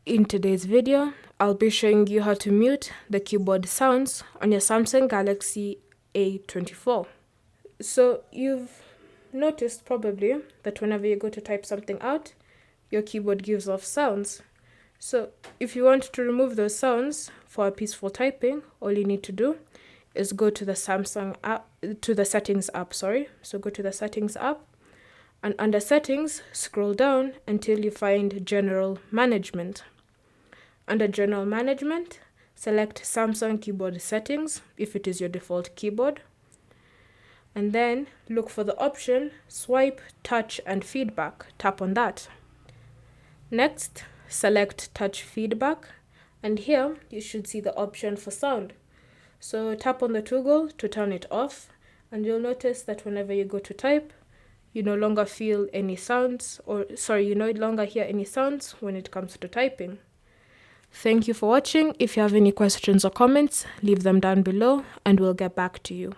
In today's video, I'll be showing you how to mute the keyboard sounds on your Samsung Galaxy A24. So you've noticed probably that whenever you go to type something out, your keyboard gives off sounds. So if you want to remove those sounds for a peaceful typing, all you need to do is go to the Samsung app, to the settings app, So go to the settings app, and under settings, scroll down until you find general management. Under general management, select Samsung keyboard settings if it is your default keyboard. And then look for the option swipe, touch and feedback. Tap on that. Next, select touch feedback, and here you should see the option for sound. So tap on the toggle to turn it off, and you'll notice that whenever you go to type, you no longer feel any sounds, you no longer hear any sounds when it comes to typing. Thank you for watching. If you have any questions or comments, leave them down below and we'll get back to you.